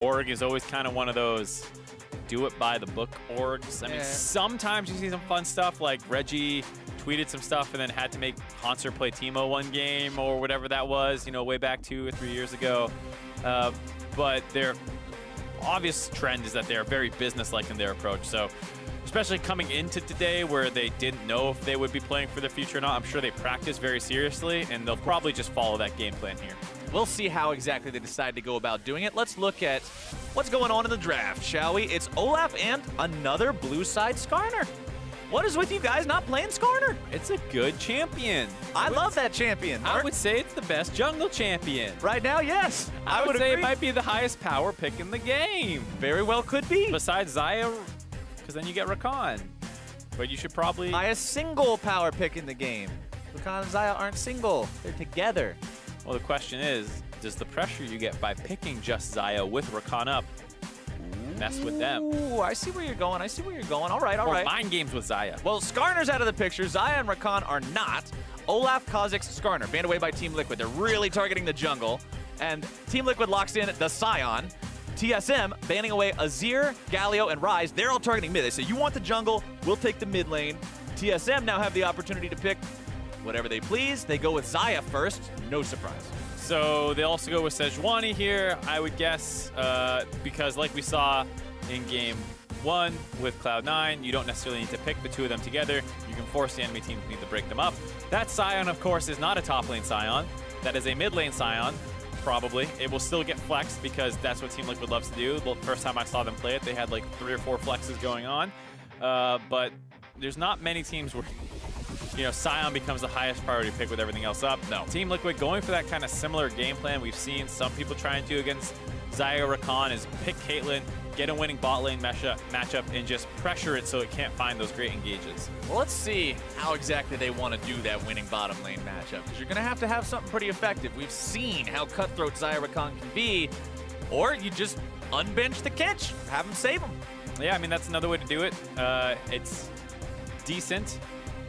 Org is always kind of one of those do-it-by-the-book orgs. I mean, sometimes you see some fun stuff, like Reggie tweeted some stuff and then had to make Concert play Teemo one game or whatever that was, you know, way back 2 or 3 years ago. But their obvious trend is that they are very business-like in their approach. So, especially coming into today where they didn't know if they would be playing for the future or not, I'm sure they practice very seriously, and they'll probably just follow that game plan here. We'll see how exactly they decide to go about doing it. Let's look at what's going on in the draft, shall we? It's Olaf and another blue side Skarner. What is with you guys not playing Skarner? It's a good champion. I love that champion. I would say it's the best jungle champion. Right now, yes. I would say agree. it might be the highest power pick in the game. Very well could be. Besides Xayah, because then you get Rakan. But you should probably... Highest single power pick in the game. Rakan and Xayah aren't single. They're together. Well, the question is, does the pressure you get by picking just Xayah with Rakan up mess with them? Ooh, I see where you're going. I see where you're going. All right, all right. Or mind games with Xayah. Well, Skarner's out of the picture. Xayah and Rakan are not. Olaf, Kha'Zix, Skarner, banned away by Team Liquid. They're really targeting the jungle. And Team Liquid locks in the Sion. TSM banning away Azir, Galio, and Ryze. They're all targeting mid. They say, you want the jungle, we'll take the mid lane. TSM now have the opportunity to pick whatever they please. They go with Xayah first. No surprise. So they also go with Sejuani here, I would guess, because like we saw in game 1 with Cloud9, you don't necessarily need to pick the two of them together. You can force the enemy team to need to break them up. That Sion, of course, is not a top lane Sion. That is a mid lane Sion, probably. It will still get flexed because that's what Team Liquid loves to do. The first time I saw them play it, they had like 3 or 4 flexes going on. But there's not many teams where, you know, Sion becomes the highest priority pick with everything else up. No. Team Liquid going for that kind of similar game plan we've seen some people trying to do against Xayah Rakan is pick Caitlyn, get a winning bot lane matchup, and just pressure it so it can't find those great engages. Well, let's see how exactly they want to do that winning bottom lane matchup, because you're going to have something pretty effective. We've seen how cutthroat Xayah Rakan can be, or you just unbench the catch, have him save him. Yeah, I mean, that's another way to do it. It's decent,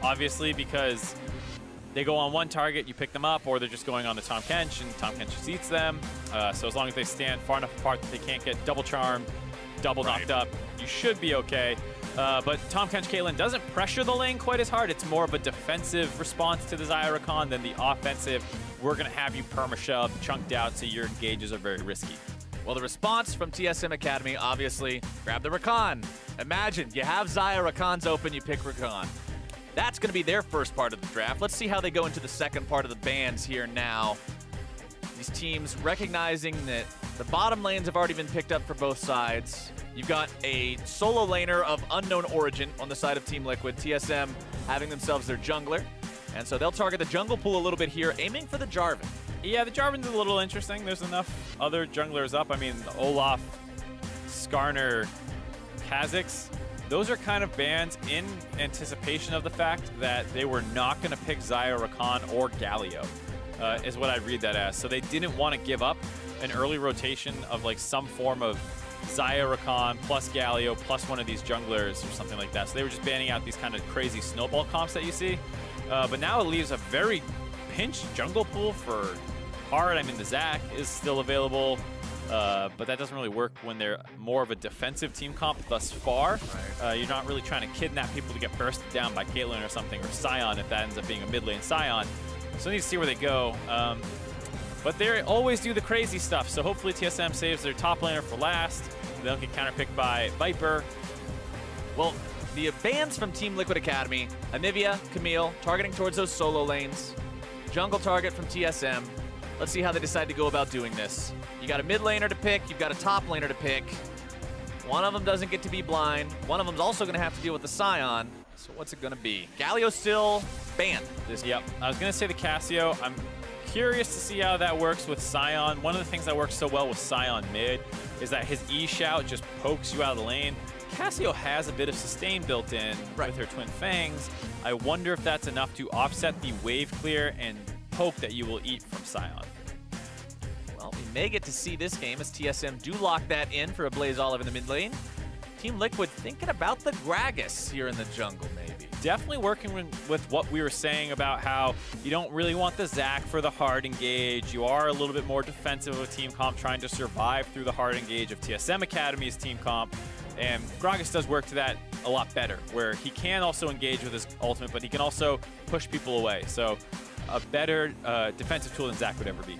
obviously, because they go on one target, you pick them up, or they're just going on to Tahm Kench, and Tahm Kench just eats them. So as long as they stand far enough apart that they can't get double charmed, double knocked up, you should be okay. But Tahm Kench Caitlyn doesn't pressure the lane quite as hard. It's more of a defensive response to the Xayah Rakan than the offensive. We're going to have you perma-shove, chunked out, so your engages are very risky. Well, the response from TSM Academy, obviously, grab the Rakan. Imagine, you have Xayah, Rakan's open, you pick Rakan. That's going to be their first part of the draft. Let's see how they go into the second part of the bans here now. These teams recognizing that the bottom lanes have already been picked up for both sides. You've got a solo laner of unknown origin on the side of Team Liquid, TSM having themselves their jungler. And so they'll target the jungle pool a little bit here, aiming for the Jarvan. Yeah, the Jarvan's a little interesting. There's enough other junglers up. I mean, Olaf, Skarner, Kha'Zix. Those are kind of bans in anticipation of the fact that they were not going to pick Xayah, Rakan, or Galio, is what I read that as. So they didn't want to give up an early rotation of like some form of Xayah, Rakan, plus Galio, plus one of these junglers or something like that. So they were just banning out these kind of crazy snowball comps that you see. But now it leaves a very pinched jungle pool for hard. I mean, the Zac is still available. But that doesn't really work when they're more of a defensive team comp thus far. Right. You're not really trying to kidnap people to get bursted down by Caitlyn or something, or Sion if that ends up being a mid lane Sion. So I need to see where they go. But they always do the crazy stuff, so hopefully TSM saves their top laner for last. They don't get counterpicked by Viper. Well, the bans from Team Liquid Academy, Anivia, Camille, targeting towards those solo lanes. Jungle target from TSM. Let's see how they decide to go about doing this. You got a mid laner to pick, you've got a top laner to pick. One of them doesn't get to be blind. One of them's also going to have to deal with the Sion. So what's it going to be? Galio still banned this game. Yep, I was going to say the Cassio. I'm curious to see how that works with Sion. One of the things that works so well with Sion mid is that his E-shout just pokes you out of the lane. Cassio has a bit of sustain built in with her Twin Fangs. I wonder if that's enough to offset the wave clear and poke that you will eat from Sion. Well, we may get to see this game as TSM do lock that in for a Blaze Olive in the mid lane. Team Liquid thinking about the Gragas here in the jungle, maybe. definitely working with what we were saying about how you don't really want the Zac for the hard engage. You are a little bit more defensive of a team comp, trying to survive through the hard engage of TSM Academy's team comp. And Gragas does work to that a lot better, where he can also engage with his ultimate, but he can also push people away. So a better defensive tool than Zac would ever be.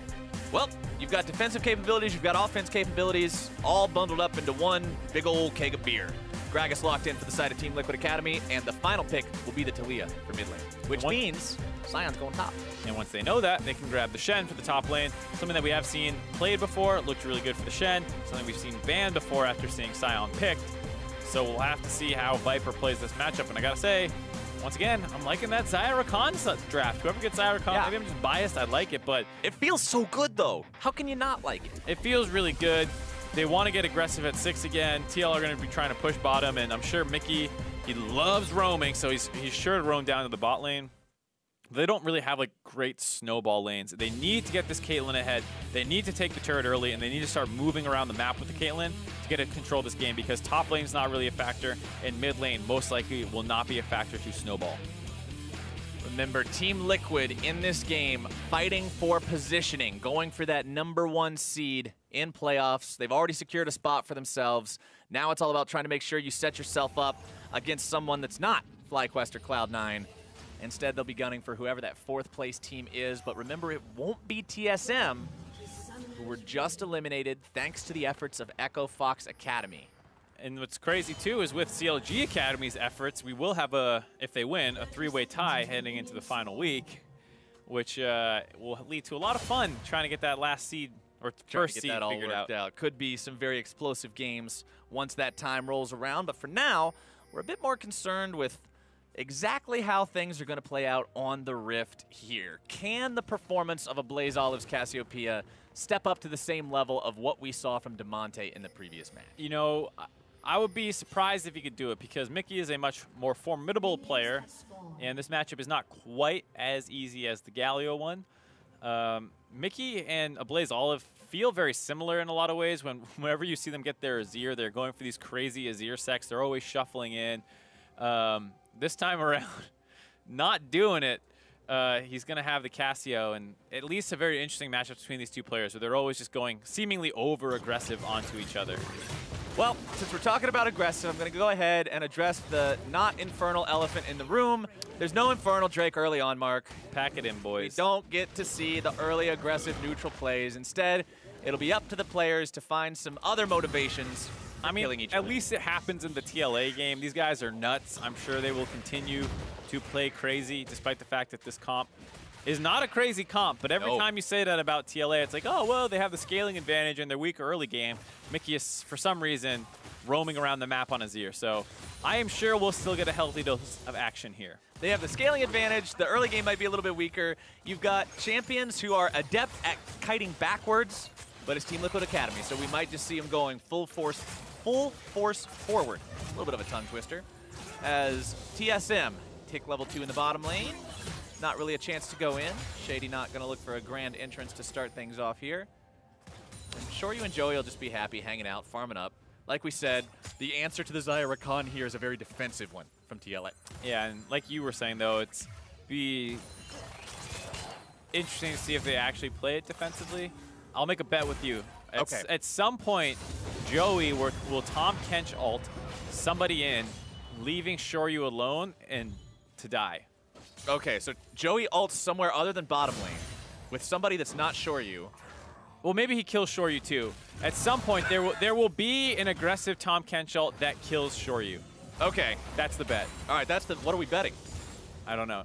Well, you've got defensive capabilities, you've got offense capabilities, all bundled up into one big old keg of beer. Gragas locked in for the side of Team Liquid Academy, and the final pick will be the Talia for mid lane, which means Sion's going top. And once they know that, they can grab the Shen for the top lane, something that we have seen played before. It looked really good for the Shen, something we've seen banned before after seeing Sion picked. So we'll have to see how Viper plays this matchup, and I gotta say, once again, I'm liking that Xayah Rakan draft. Whoever gets Xayah Rakan, maybe I'm just biased, I like it, but it feels so good though. How can you not like it? It feels really good. They want to get aggressive at 6 again. TL are going to be trying to push bottom, and I'm sure Mickey, he loves roaming, so he's sure to roam down to the bot lane. They don't really have like great snowball lanes. They need to get this Caitlyn ahead. They need to take the turret early, and they need to start moving around the map with the Caitlyn to get to control this game, because top lane's not really a factor, and mid lane most likely will not be a factor to snowball. Remember, Team Liquid in this game fighting for positioning, going for that #1 seed in playoffs. They've already secured a spot for themselves. Now it's all about trying to make sure you set yourself up against someone that's not FlyQuest or Cloud9. Instead, they'll be gunning for whoever that 4th place team is. But remember, it won't be TSM, who were just eliminated thanks to the efforts of Echo Fox Academy. And what's crazy, too, is with CLG Academy's efforts, we will have, if they win, a 3-way tie heading into the final week, which will lead to a lot of fun trying to get that last seed, or first seed figured out. Could be some very explosive games once that time rolls around. But for now, we're a bit more concerned with exactly how things are going to play out on the Rift here. Can the performance of a BlazeOlive's Cassiopeia step up to the same level of what we saw from Demonte in the previous match? You know, I would be surprised if he could do it, because Mickey is a much more formidable player, and this matchup is not quite as easy as the Galio one. Mickey and a BlazeOlive feel very similar in a lot of ways. Whenever you see them get their Azir, they're going for these crazy Azir sets. They're always shuffling in. This time around, not doing it. He's going to have the Cassio, and at least a very interesting matchup between these two players, where they're always just going seemingly over-aggressive onto each other. Well, since we're talking about aggressive, I'm going to go ahead and address the not infernal elephant in the room. There's no infernal Drake early on, Mark. Pack it in, boys. We don't get to see the early aggressive neutral plays. Instead, it'll be up to the players to find some other motivations. I mean, at least it happens in the TLA game. These guys are nuts. I'm sure they will continue to play crazy, despite the fact that this comp is not a crazy comp. But every time you say that about TLA, it's like, oh, well, they have the scaling advantage in their weaker early game. Mickey is, for some reason, roaming around the map on Azir. So I am sure we'll still get a healthy dose of action here. They have the scaling advantage. The early game might be a little bit weaker. You've got champions who are adept at kiting backwards, but it's Team Liquid Academy, so we might just see them going full force forward. A little bit of a tongue twister. As TSM take level 2 in the bottom lane. Not really a chance to go in. Shady not going to look for a grand entrance to start things off here. I'm sure you and Joey will just be happy hanging out, farming up. Like we said, the answer to the Xayah Rakan here is a very defensive one from TLA. Yeah, and like you were saying, though, it's be interesting to see if they actually play it defensively. I'll make a bet with you. At some point, Joey will Tom Kench ult somebody in, leaving Shoryu alone and to die. Okay, so Joey ults somewhere other than bottom lane with somebody that's not Shoryu. Well, maybe he kills Shoryu too. At some point, there will be an aggressive Tom Kench ult that kills Shoryu. Okay. That's the bet. All right, what are we betting? I don't know.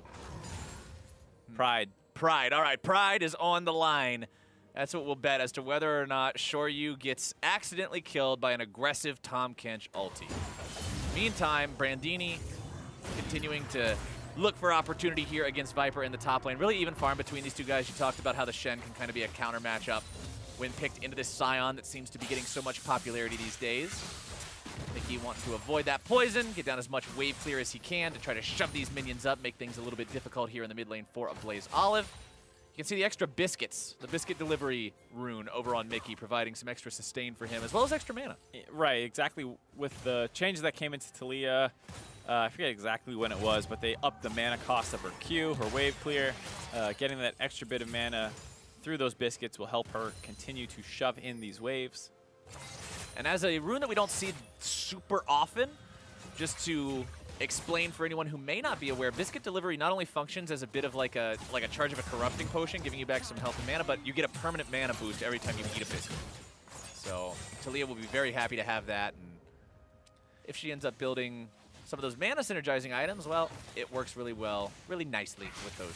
Pride. Pride. All right, Pride is on the line. That's what we'll bet as to whether or not Shoryu gets accidentally killed by an aggressive Tom Kench ulti. Meantime, Brandini continuing to look for opportunity here against Viper in the top lane. Really even farm between these two guys. You talked about how the Shen can kind of be a counter matchup when picked into this Sion that seems to be getting so much popularity these days. I think he wants to avoid that poison, get down as much wave clear as he can to try to shove these minions up, make things a little bit difficult here in the mid lane for a BlazeOlive. You can see the extra biscuits, the biscuit delivery rune over on Mickey, providing some extra sustain for him, as well as extra mana. Right, exactly. With the changes that came into Talia, I forget exactly when it was, but they upped the mana cost of her Q, her wave clear. Getting that extra bit of mana through those biscuits will help her continue to shove in these waves. And as a rune that we don't see super often, just to explain for anyone who may not be aware, Biscuit Delivery not only functions as a bit of like a charge of a corrupting potion, giving you back some health and mana, but you get a permanent mana boost every time you eat a biscuit. So Talia will be very happy to have that, and if she ends up building some of those mana synergizing items, well, it works really well, really nicely with those.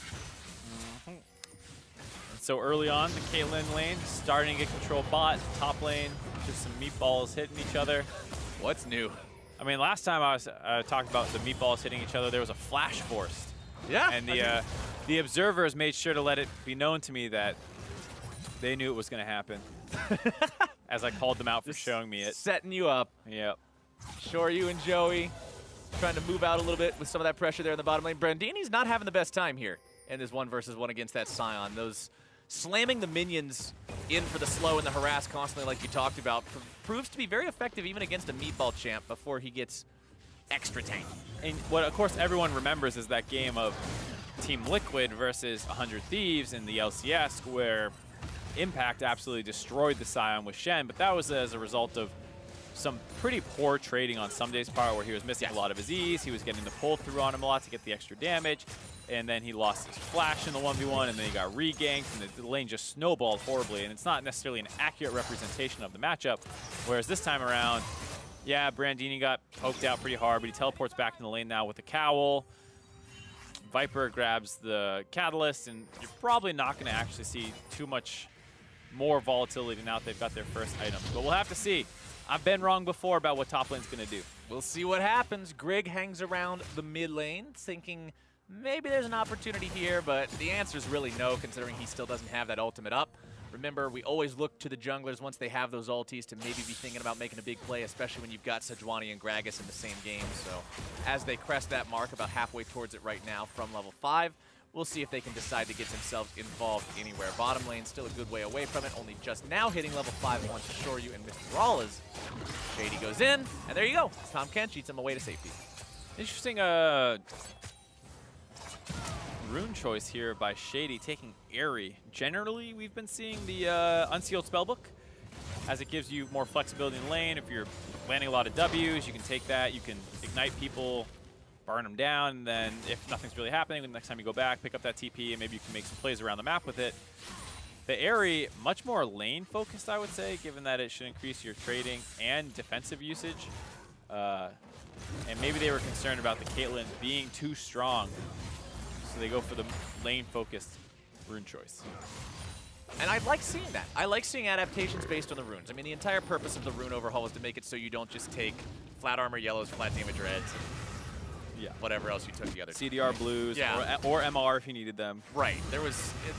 So early on, the Caitlyn lane starting to get control bot, top lane, just some meatballs hitting each other. What's new? I mean, last time I was talking about the meatballs hitting each other, there was a flash forced. Yeah. And the observers made sure to let it be known to me that they knew it was going to happen. As I called them out for showing me it. Setting you up. Yep. Sure, you and Joey trying to move out a little bit with some of that pressure there in the bottom lane. Brandini's not having the best time here in this 1v1 against that Scion. Those slamming the minions in for the slow and the harass constantly like you talked about proves to be very effective even against a meatball champ before he gets extra tanky. And what, of course, everyone remembers is that game of Team Liquid versus 100 Thieves in the LCS where Impact absolutely destroyed the Scion with Shen, but that was as a result of some pretty poor trading on Sumday's part where he was missing a lot of his E's, he was getting the pull through on him a lot to get the extra damage, and then he lost his flash in the 1v1, and then he got re-ganked, and the lane just snowballed horribly, and it's not necessarily an accurate representation of the matchup, whereas this time around, yeah, Brandini got poked out pretty hard, but he teleports back in the lane now with the cowl. Viper grabs the catalyst, and you're probably not going to actually see too much more volatility now that they've got their first item, but we'll have to see. I've been wrong before about what top lane's going to do. We'll see what happens. Grig hangs around the mid lane thinking maybe there's an opportunity here, but the answer is really no, considering he still doesn't have that ultimate up. Remember, we always look to the junglers once they have those ultis to maybe be thinking about making a big play, especially when you've got Sejuani and Gragas in the same game. So as they crest that mark, about halfway towards it right now from level 5, we'll see if they can decide to get themselves involved anywhere. Bottom lane still a good way away from it, only just now hitting level 5 once to Shoryu and Mr. Rawlas. Shady goes in, and there you go. Tom Kent cheats him away to safety. Interesting rune choice here by Shady, taking Airy. Generally, we've been seeing the Unsealed Spellbook, as it gives you more flexibility in the lane. If you're landing a lot of W's, you can take that, you can ignite people, burn them down, and then if nothing's really happening, the next time you go back, pick up that TP, and maybe you can make some plays around the map with it. The Airy, much more lane-focused, I would say, given that it should increase your trading and defensive usage. And maybe they were concerned about the Caitlyn being too strong, so they go for the lane-focused rune choice. And I like seeing that. I like seeing adaptations based on the runes. I mean, the entire purpose of the rune overhaul is to make it so you don't just take flat armor yellows, flat damage reds, yeah, whatever else you took the other CDR blues, yeah, or MR if you needed them. Right.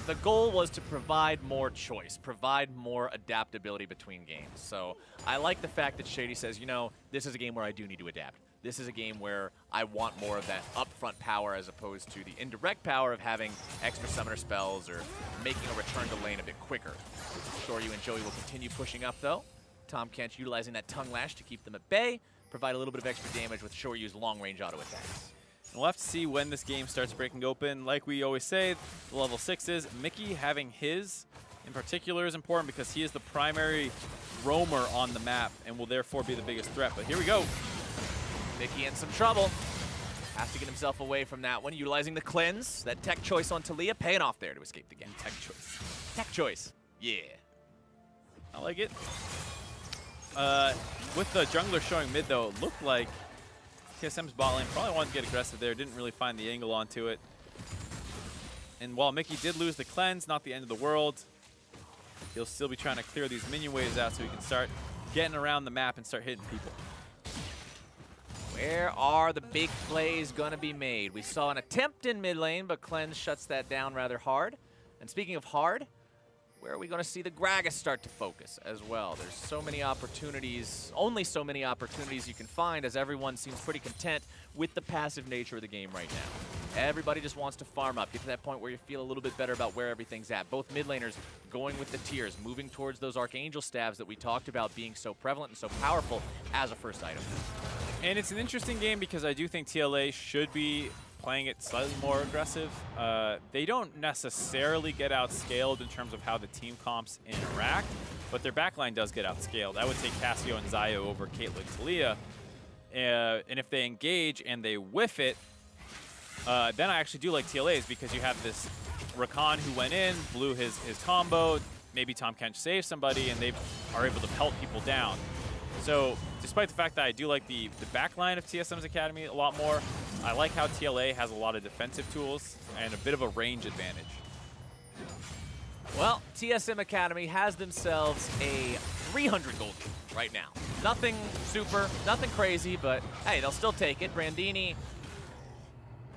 The goal was to provide more choice, provide more adaptability between games. So I like the fact that Shady says, you know, this is a game where I do need to adapt. This is a game where I want more of that upfront power as opposed to the indirect power of having extra summoner spells or making a return to lane a bit quicker. Shoryu and Joey will continue pushing up, though. Tom Kent utilizing that tongue lash to keep them at bay, provide a little bit of extra damage with Shoryu's long-range auto attacks. We'll have to see when this game starts breaking open. Like we always say, the level 6s, Mickey having his in particular is important because he is the primary roamer on the map and will therefore be the biggest threat. But here we go. Mickey in some trouble. Has to get himself away from that one, utilizing the cleanse. That tech choice on Talia, paying off there to escape the game. Tech choice. Tech choice. Yeah. I like it. With the jungler showing mid, though, it looked like TSM's bot lane probably wanted to get aggressive there, didn't really find the angle onto it. And while Mickey did lose the cleanse, not the end of the world, he'll still be trying to clear these minion waves out so he can start getting around the map and start hitting people. Where are the big plays going to be made? We saw an attempt in mid lane, but Cleanse shuts that down rather hard. And speaking of hard, where are we going to see the Gragas start to focus as well? There's so many opportunities, only so many opportunities you can find, as everyone seems pretty content with the passive nature of the game right now. Everybody just wants to farm up, get to that point where you feel a little bit better about where everything's at. Both mid laners going with the tiers, moving towards those Archangel Staves that we talked about being so prevalent and so powerful as a first item. And it's an interesting game because I do think TLA should be playing it slightly more aggressive. They don't necessarily get outscaled in terms of how the team comps interact, but their backline does get outscaled. I would take Casio and Zaya over Caitlyn Talia. And if they engage and they whiff it, then I actually do like TLA's because you have this Rakan who went in, blew his combo, maybe Tom Kench saved somebody, and they are able to pelt people down. So despite the fact that I do like the backline of TSM's Academy a lot more, I like how TLA has a lot of defensive tools and a bit of a range advantage. Well, TSM Academy has themselves a 300 gold lead right now. Nothing super, nothing crazy, but hey, they'll still take it. Brandini,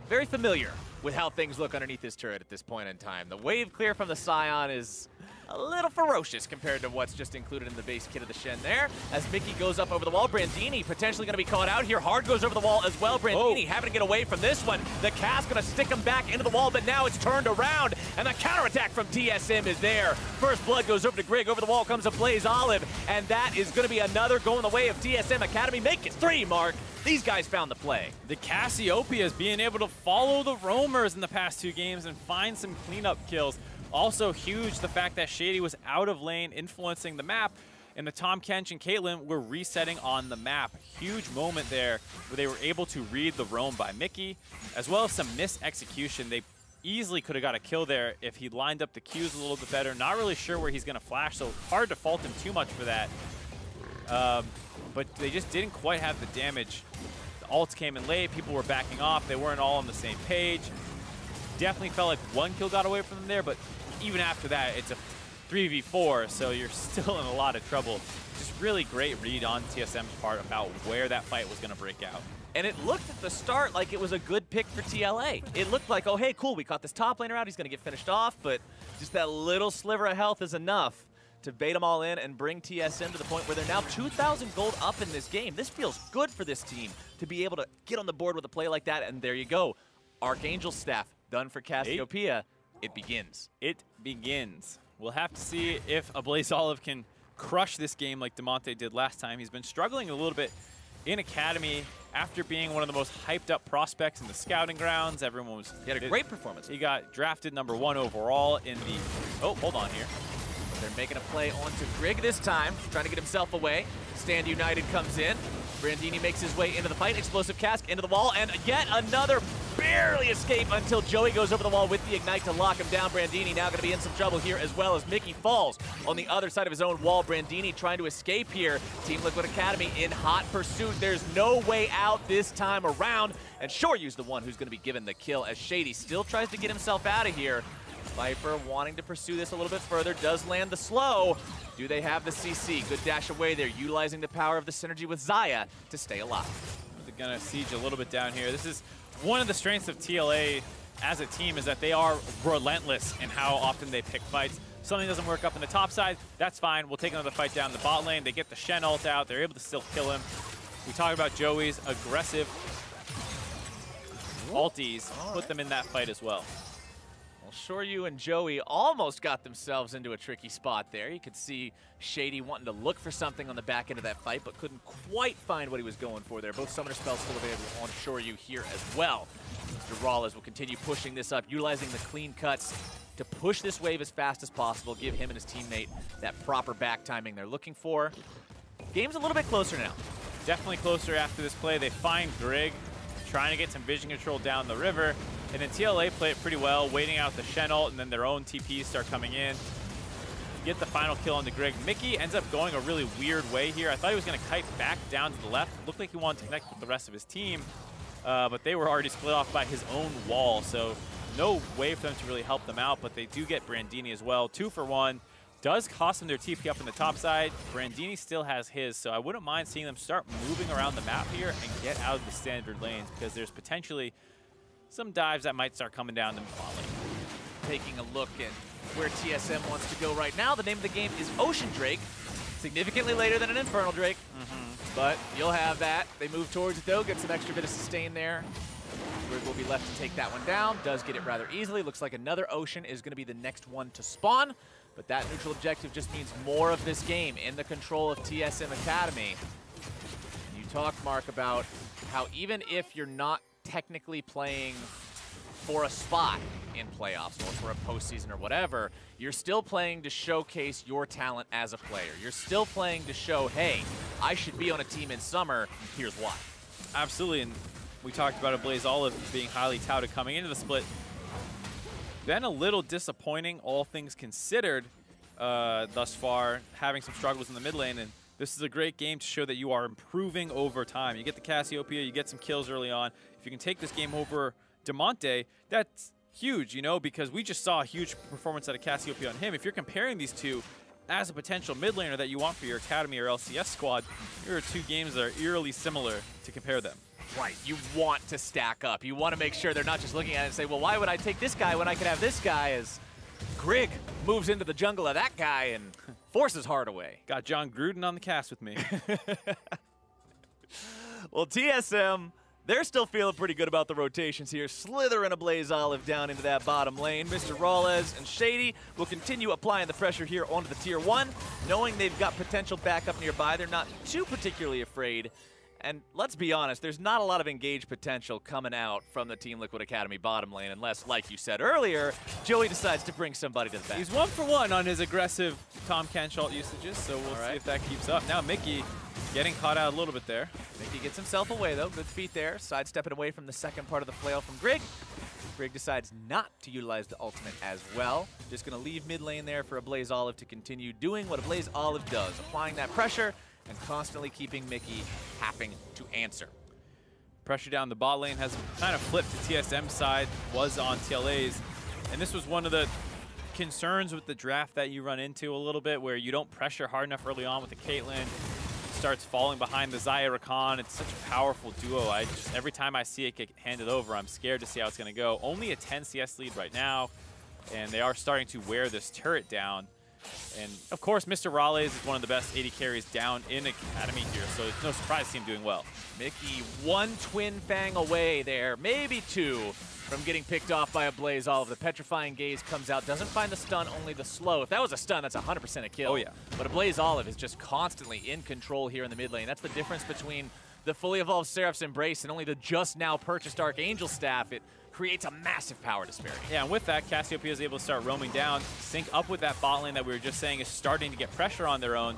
very familiar with how things look underneath his turret at this point in time. The wave clear from the Scion is a little ferocious compared to what's just included in the base kit of the Shen there. As Mickey goes up over the wall, Brandini potentially going to be caught out here. Hard goes over the wall as well. Brandini having to get away from this one. The cast going to stick him back into the wall, but now it's turned around, and the counterattack from TSM is there. First blood goes over to Greg. Over the wall comes a Blaze Olive, and that is going to be another going the way of TSM Academy. Make it 3, Mark. These guys found the play. The Cassiopeia's being able to follow the roamers in the past 2 games and find some cleanup kills. Also huge, the fact that Shady was out of lane, influencing the map, and the Tom Kench and Caitlyn were resetting on the map. Huge moment there where they were able to read the roam by Mickey, as well as some misexecution. They easily could have got a kill there if he lined up the Qs a little bit better. Not really sure where he's going to flash, so hard to fault him too much for that. But they just didn't quite have the damage. The ults came in late, people were backing off, they weren't all on the same page. Definitely felt like 1 kill got away from them there, but even after that, it's a 3v4, so you're still in a lot of trouble. Just really great read on TSM's part about where that fight was going to break out. And it looked at the start like it was a good pick for TLA. It looked like, oh, hey, cool, we caught this top laner out, he's going to get finished off, but just that little sliver of health is enough to bait them all in and bring TSM to the point where they're now 2,000 gold up in this game. This feels good for this team to be able to get on the board with a play like that, and there you go. Archangel's staff done for Cassiopeia. It begins. It begins. We'll have to see if a Blaze Olive can crush this game like DeMonte did last time. He's been struggling a little bit in Academy after being one of the most hyped up prospects in the scouting grounds. Everyone was... He had a great performance. He got drafted #1 overall in the... Oh, hold on here. They're making a play onto Grigg this time, trying to get himself away. Stand United comes in. Brandini makes his way into the fight. Explosive cask into the wall, and yet another barely escape until Joey goes over the wall with the Ignite to lock him down. Brandini now going to be in some trouble here, as well as Mickey falls on the other side of his own wall. Brandini trying to escape here. Team Liquid Academy in hot pursuit. There's no way out this time around, and Shoryu's the one who's going to be given the kill as Shady still tries to get himself out of here. Viper wanting to pursue this a little bit further, does land the slow. Do they have the CC? Good dash away there, utilizing the power of the synergy with Zaya to stay alive. They're gonna siege a little bit down here. This is one of the strengths of TLA as a team, is that they are relentless in how often they pick fights. Something doesn't work up in the top side, that's fine. We'll take another fight down the bot lane. They get the Shen ult out. They're able to still kill him. We talk about Joey's aggressive ulties, put them in that fight as well. Shoryu and Joey almost got themselves into a tricky spot there. You could see Shady wanting to look for something on the back end of that fight, but couldn't quite find what he was going for there. Both summoner spells still available on Shoryu here as well. Mr. Rawlez will continue pushing this up, utilizing the clean cuts to push this wave as fast as possible, give him and his teammate that proper back timing they're looking for. Game's a little bit closer now. Definitely closer after this play. They find Grigg trying to get some vision control down the river. And then TLA play it pretty well, waiting out the Shen ult, and then their own TPs start coming in. Get the final kill on the Grigg. Mickey ends up going a really weird way here. I thought he was going to kite back down to the left. Looked like he wanted to connect with the rest of his team, but they were already split off by his own wall, so no way for them to really help them out, but they do get Brandini as well. 2 for 1. Does cost them their TP up in the top side. Brandini still has his, so I wouldn't mind seeing them start moving around the map here and get out of the standard lanes, because there's potentially some dives that might start coming down the bot lane. Taking a look at where TSM wants to go right now. The name of the game is Ocean Drake. Significantly later than an Infernal Drake, but you'll have that. They move towards it though, get some extra bit of sustain there. Grigg will be left to take that one down. Does get it rather easily. Looks like another Ocean is going to be the next one to spawn, but that neutral objective just means more of this game in the control of TSM Academy. You talked, Mark, about how even if you're not technically playing for a spot in playoffs or for a postseason or whatever, you're still playing to showcase your talent as a player. You're still playing to show, hey, I should be on a team in summer, here's why. Absolutely, and we talked about Blaze Olive being highly touted coming into the split. Been a little disappointing, all things considered, thus far, having some struggles in the mid lane, and this is a great game to show that you are improving over time. You get the Cassiopeia, you get some kills early on. If you can take this game over Demonte, that's huge, you know, because we just saw a huge performance out of Cassiopeia on him. If you're comparing these two as a potential mid laner that you want for your Academy or LCS squad, here are two games that are eerily similar to compare them. Right, you want to stack up. You want to make sure they're not just looking at it and say, well, why would I take this guy when I could have this guy, as Grig moves into the jungle of that guy and forces Hard away. Got John Gruden on the cast with me. Well, TSM, they're still feeling pretty good about the rotations here. Slithering a Blaze Olive down into that bottom lane. Mr. Rawlez and Shady will continue applying the pressure here onto the Tier 1. Knowing they've got potential backup nearby, they're not too particularly afraid. And let's be honest, there's not a lot of engaged potential coming out from the Team Liquid Academy bottom lane unless, like you said earlier, Joey decides to bring somebody to the back. He's 1 for 1 on his aggressive Tom Kenshalt usages, so we'll see if that keeps up. Now Mickey getting caught out a little bit there. Mickey gets himself away, though. Good feat there. Sidestepping away from the second part of the flail from Grig. Grig decides not to utilize the ultimate as well. Just going to leave mid lane there for a Blaze Olive to continue doing what a Blaze Olive does, applying that pressure and constantly keeping Mickey having to answer. Pressure down the bot lane has kind of flipped to TSM side, was on TLA's. And this was one of the concerns with the draft that you run into a little bit, where you don't pressure hard enough early on with the Caitlyn. Starts falling behind the Xayah Rakan. It's such a powerful duo. Every time I see it get handed over, I'm scared to see how it's going to go. Only a 10 CS lead right now, and they are starting to wear this turret down. And of course, Mr. Raleigh is one of the best AD carries down in Academy here, so it's no surprise to see him doing well. Mickey, one Twin Fang away there, maybe two, from getting picked off by a Blaze Olive. The Petrifying Gaze comes out, doesn't find the stun, only the slow. If that was a stun, that's 100% a kill. Oh, yeah. But a Blaze Olive is just constantly in control here in the mid lane. That's the difference between the fully evolved Seraph's Embrace and only the just now purchased Archangel Staff. It creates a massive power disparity. Yeah, and with that, Cassiopeia is able to start roaming down, sync up with that bot lane that we were just saying is starting to get pressure on their own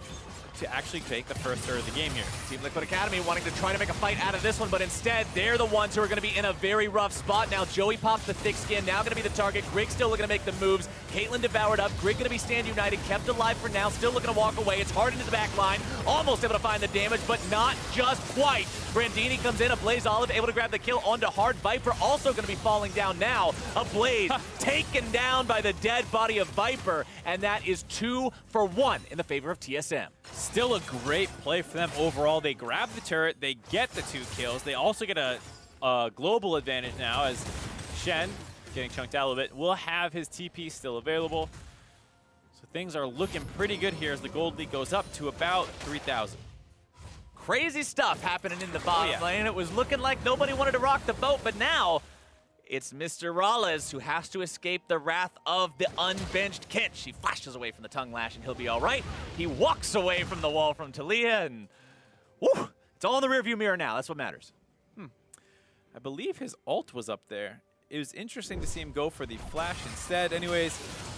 to actually take the first third of the game here. Team Liquid Academy wanting to try to make a fight out of this one, but instead, they're the ones who are going to be in a very rough spot. Now, Joey pops the thick skin, now going to be the target. Grig still looking to make the moves. Caitlyn devoured up. Grig going to be stand united, kept alive for now, still looking to walk away. It's hard into the back line, almost able to find the damage, but not just quite. Brandini comes in, a Blaze Olive able to grab the kill onto Hard. Viper also going to be falling down now. A Blaze taken down by the dead body of Viper, and that is 2 for 1 in the favor of TSM. Still a great play for them overall. They grab the turret, they get the 2 kills. They also get a global advantage now, as Shen, getting chunked out a little bit, will have his TP still available. So things are looking pretty good here as the gold lead goes up to about 3,000. Crazy stuff happening in the bottom lane. It was looking like nobody wanted to rock the boat, but now it's Mr. Rawlez who has to escape the wrath of the unbenched Kench. He flashes away from the tongue lash and he'll be all right. He walks away from the wall from Talia, and woo, it's all in the rearview mirror now. That's what matters. I believe his ult was up there. It was interesting to see him go for the flash instead. Anyways,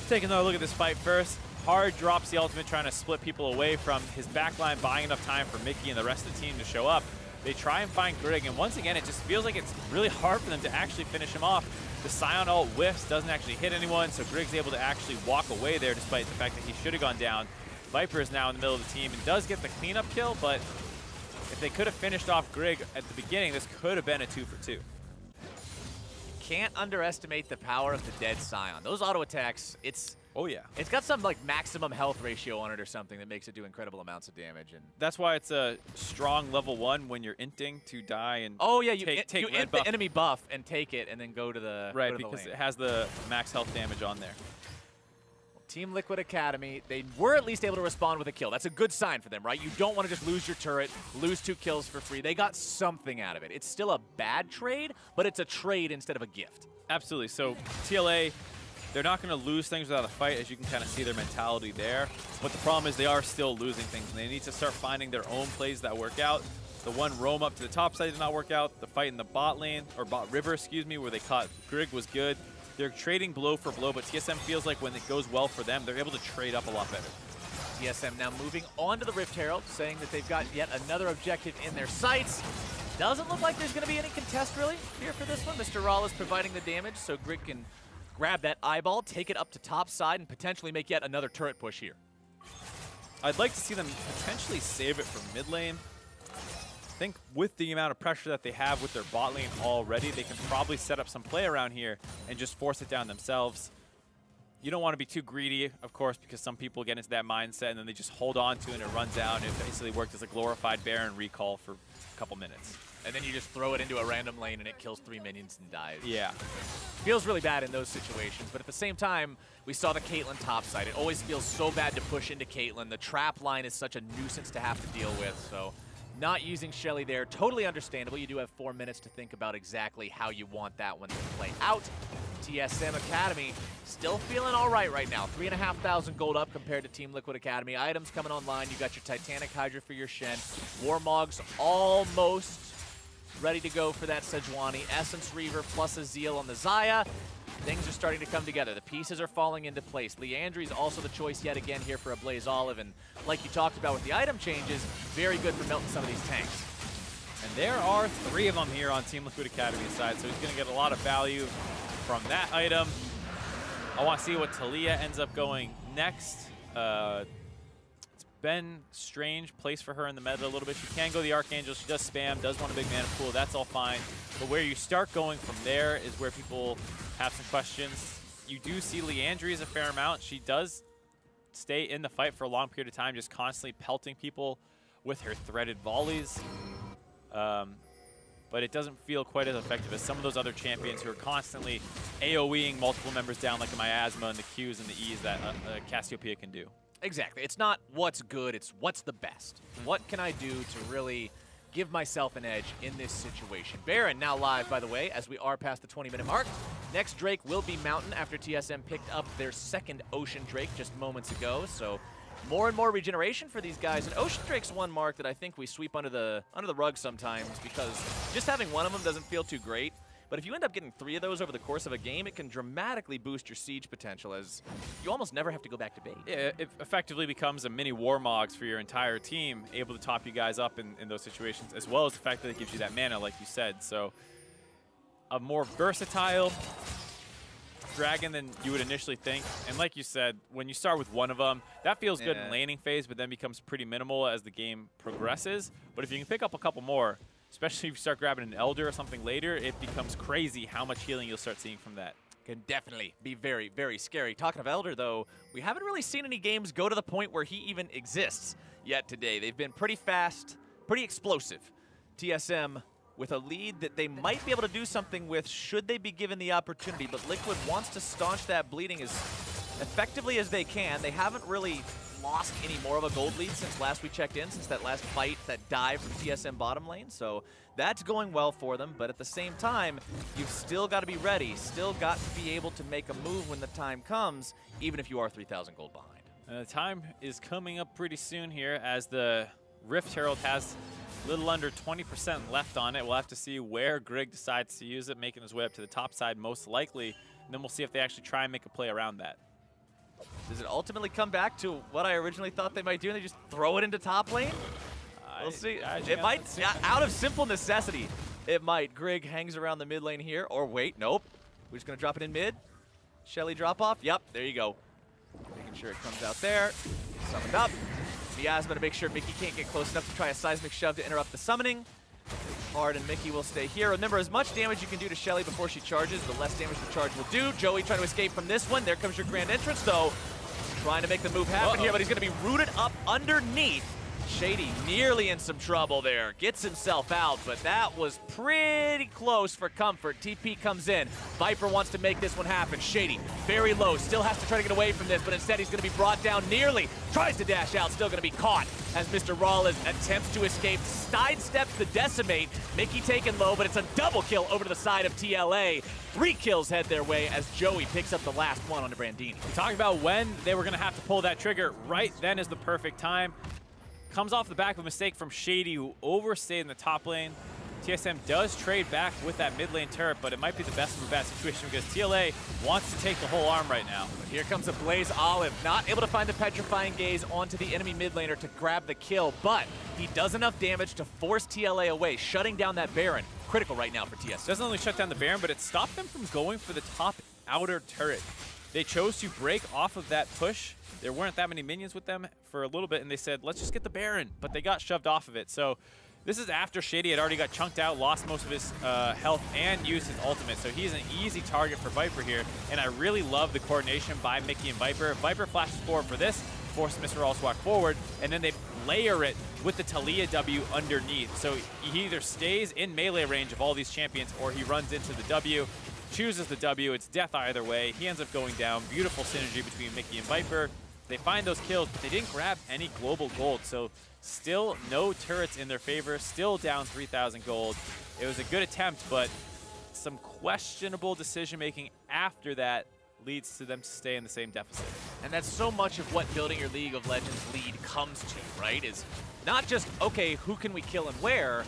take another look at this fight first. Hard drops the ultimate, trying to split people away from his backline, buying enough time for Mickey and the rest of the team to show up. They try and find Grig, and once again, it just feels like it's really hard for them to actually finish him off. The Scion ult whiffs, doesn't actually hit anyone, so Grig's able to actually walk away there despite the fact that he should have gone down. Viper is now in the middle of the team and does get the cleanup kill, but if they could have finished off Grig at the beginning, this could have been a 2 for 2. Can't underestimate the power of the dead Scion. Those auto attacks, it's got some like maximum health ratio on it or something that makes it do incredible amounts of damage. And that's why it's a strong level 1 when you're inting to die and you int the enemy buff and take it and then go to the because it has the max health damage on there. Team Liquid Academy, they were at least able to respond with a kill. That's a good sign for them, right? You don't want to just lose your turret, lose 2 kills for free. They got something out of it. It's still a bad trade, but it's a trade instead of a gift. Absolutely. So TLA, they're not going to lose things without a fight, as you can kind of see their mentality there. But the problem is they are still losing things, and they need to start finding their own plays that work out. The one roam up to the top side did not work out. The fight in the bot lane, or bot river, excuse me, where they caught Grig was good. They're trading blow for blow, but TSM feels like when it goes well for them, they're able to trade up a lot better. TSM now moving on to the Rift Herald, saying that they've got yet another objective in their sights. Doesn't look like there's going to be any contest, really, here for this one. Mr. Rawl is providing the damage, so Grig can grab that eyeball, take it up to top side, and potentially make yet another turret push here. I'd like to see them potentially save it for mid lane. I think with the amount of pressure that they have with their bot lane already, they can probably set up some play around here and just force it down themselves. You don't want to be too greedy, of course, because some people get into that mindset and then they just hold on to it and it runs out, and it basically worked as a glorified Baron recall for a couple minutes. And then you just throw it into a random lane and it kills 3 minions and dies. Yeah. Feels really bad in those situations, but at the same time, we saw the Caitlyn topside. It always feels so bad to push into Caitlyn. The trap line is such a nuisance to have to deal with, so not using Shelly there, totally understandable. You do have 4 minutes to think about exactly how you want that one to play out. TSM Academy still feeling all right now. 3,500 gold up compared to Team Liquid Academy. Items coming online. You got your Titanic Hydra for your Shen. Warmog's almost ready to go for that Sejuani. Essence Reaver plus a Zeal on the Xayah. Things are starting to come together. The pieces are falling into place. Leandri's also the choice yet again here for a Blaze Olive. And like you talked about with the item changes, very good for melting some of these tanks. And there are 3 of them here on Team Liquid Academy's side, so he's going to get a lot of value from that item. I want to see what Talia ends up going next. It's been strange place for her in the meta a little bit. She can go the Archangel. She does spam, does want a big mana pool. That's all fine. But where you start going from there is where people have some questions. You do see Leandri's a fair amount. She does stay in the fight for a long period of time, just constantly pelting people with her threaded volleys. But it doesn't feel quite as effective as some of those other champions who are constantly AoEing multiple members down, like the Miasma and the Qs and the Es that Cassiopeia can do. Exactly. It's not what's good, it's what's the best. What can I do to really give myself an edge in this situation? Baron now live, by the way, as we are past the 20-minute mark. Next Drake will be Mountain after TSM picked up their second Ocean Drake just moments ago. So more and more regeneration for these guys. And Ocean Drake's one mark that I think we sweep under the rug sometimes, because just having one of them doesn't feel too great. But if you end up getting 3 of those over the course of a game, it can dramatically boost your siege potential, as you almost never have to go back to base. Yeah, it effectively becomes a mini Warmogs for your entire team, able to top you guys up in those situations, as well as the fact that it gives you that mana, like you said. So a more versatile dragon than you would initially think. And like you said, when you start with one of them, that feels good in laning phase, but then becomes pretty minimal as the game progresses. But if you can pick up a couple more, especially if you start grabbing an Elder or something later, it becomes crazy how much healing you'll start seeing from that. Can definitely be very, very scary. Talking of Elder, though, we haven't really seen any games go to the point where he even exists yet today. They've been pretty fast, pretty explosive. TSM with a lead that they might be able to do something with should they be given the opportunity, but Liquid wants to staunch that bleeding as effectively as they can. They haven't really lost any more of a gold lead since last we checked in, since that last fight, that dive from TSM bottom lane. So that's going well for them, but at the same time, you've still got to be ready, still got to be able to make a move when the time comes, even if you are 3,000 gold behind. The time is coming up pretty soon here, as the Rift Herald has a little under 20% left on it. We'll have to see where Grig decides to use it, making his way up to the top side most likely, and then we'll see if they actually try and make a play around that. Does it ultimately come back to what I originally thought they might do, and they just throw it into top lane? We'll see. It might, out of simple necessity, it might. Grig hangs around the mid lane here, or wait, nope. We're just going to drop it in mid. Shelly drop off. Yep, there you go. Making sure it comes out there. Summoned up. Miasma to make sure Mickey can't get close enough to try a seismic shove to interrupt the summoning. Hard and Mickey will stay here. Remember, as much damage you can do to Shelly before she charges, the less damage the charge will do. Joey trying to escape from this one. There comes your grand entrance, though. Trying to make the move happen here, but he's going to be rooted up underneath. Shady nearly in some trouble there. Gets himself out, but that was pretty close for comfort. TP comes in. Viper wants to make this one happen. Shady, very low, still has to try to get away from this, but instead he's going to be brought down nearly. Tries to dash out, still going to be caught as Mr. Rawlins attempts to escape. Sidesteps the Decimate. Mickey taken low, but it's a double kill over to the side of TLA. 3 kills head their way as Joey picks up the last one on the Brandini. We talked about when they were going to have to pull that trigger. Right then is the perfect time. comes off the back of a mistake from Shady, who overstayed in the top lane. TSM does trade back with that mid lane turret, but it might be the best of a bad situation because TLA wants to take the whole arm right now. Here comes a Blaze Olive, not able to find the Petrifying Gaze onto the enemy mid laner to grab the kill, but he does enough damage to force TLA away, shutting down that Baron. Critical right now for TSM. Doesn't only shut down the Baron, but it stopped them from going for the top outer turret. They chose to break off of that push. There weren't that many minions with them for a little bit, and they said, let's just get the Baron, but they got shoved off of it. So this is after Shady had already got chunked out, lost most of his health, and used his ultimate. So he's an easy target for Viper here, and I really love the coordination by Mickey and Viper. Viper flashes forward for this, forces Mr. Allswag forward, and then they layer it with the Talia W underneath. So he either stays in melee range of all these champions, or he runs into the W, chooses the W. It's death either way. He ends up going down. Beautiful synergy between Mickey and Viper. They find those kills, but they didn't grab any global gold. So still no turrets in their favor, still down 3,000 gold. It was a good attempt, but some questionable decision-making after that leads to them to stay in the same deficit. And that's so much of what building your League of Legends lead comes to, right? Is not just, okay, who can we kill and where,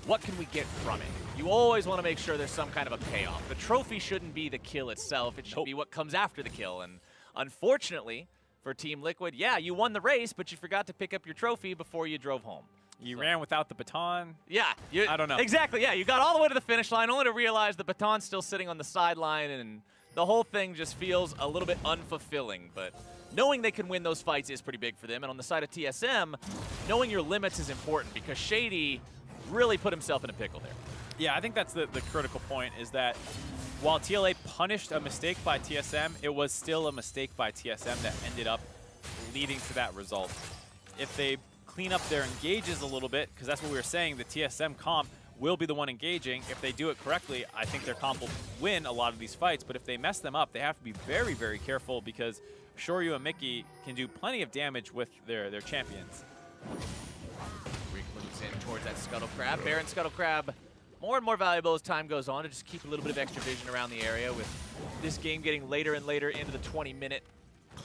what can we get from it? You always want to make sure there's some kind of a payoff. The trophy shouldn't be the kill itself, it should be what comes after the kill. And unfortunately, for Team Liquid, yeah, you won the race, but you forgot to pick up your trophy before you drove home. You ran without the baton. Yeah. I don't know. Exactly, yeah. You got all the way to the finish line only to realize the baton's still sitting on the sideline, and the whole thing just feels a little bit unfulfilling. But knowing they can win those fights is pretty big for them. And on the side of TSM, knowing your limits is important because Shady really put himself in a pickle there. Yeah, I think that's the critical point, is that while TLA punished a mistake by TSM, it was still a mistake by TSM that ended up leading to that result. If they clean up their engages a little bit, because that's what we were saying, the TSM comp will be the one engaging. If they do it correctly, I think their comp will win a lot of these fights. But if they mess them up, they have to be very, very careful because Shoryu and Mickey can do plenty of damage with their champions. Reek moves in towards that Scuttle Crab. Baron Scuttle Crab, more and more valuable as time goes on to just keep a little bit of extra vision around the area. With this game getting later and later into the 20-minute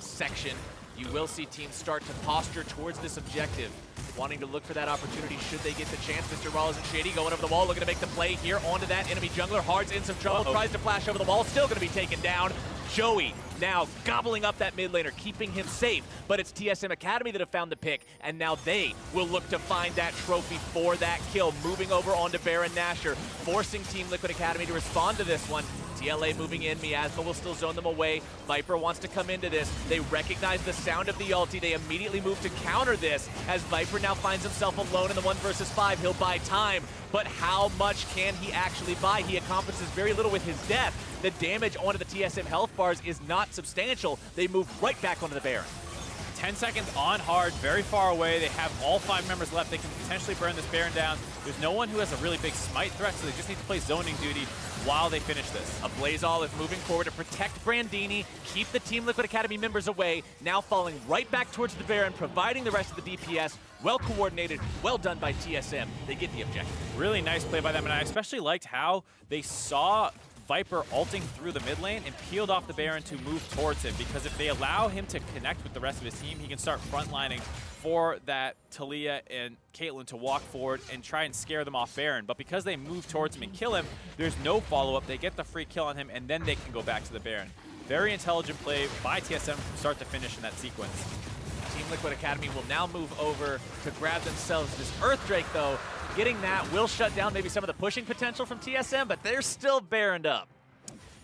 section, you will see teams start to posture towards this objective, wanting to look for that opportunity should they get the chance. Mr. Wallace and Shady going over the wall, looking to make the play here onto that enemy jungler. Hard's in some trouble, tries to flash over the wall, still going to be taken down. Joey now gobbling up that mid laner, keeping him safe, but it's TSM Academy that have found the pick, and now they will look to find that trophy for that kill. Moving over onto Baron Nashor, forcing Team Liquid Academy to respond to this one. TLA moving in, Miasma will still zone them away. Viper wants to come into this. They recognize the sound of the ulti. They immediately move to counter this as Viper now finds himself alone in the 1 versus 5. He'll buy time, but how much can he actually buy? He accomplishes very little with his death. The damage onto the TSM health bars is not substantial. They move right back onto the Baron. 10 seconds on Hard, very far away. They have all 5 members left. They can potentially burn this Baron down. There's no one who has a really big smite threat, so they just need to play zoning duty while they finish this. A Blaze Olive moving forward to protect Brandini, keep the Team Liquid Academy members away, now falling right back towards the Baron, providing the rest of the DPS. Well coordinated, well done by TSM. They get the objective. Really nice play by them, and I especially liked how they saw Viper ulting through the mid lane and peeled off the Baron to move towards him, because if they allow him to connect with the rest of his team, he can start frontlining for that Talia and Caitlyn to walk forward and try and scare them off Baron. But because they move towards him and kill him, there's no follow-up. They get the free kill on him, and then they can go back to the Baron. Very intelligent play by TSM from start to finish in that sequence. Team Liquid Academy will now move over to grab themselves this Earthdrake, though. Getting that will shut down maybe some of the pushing potential from TSM, but they're still Baroned up.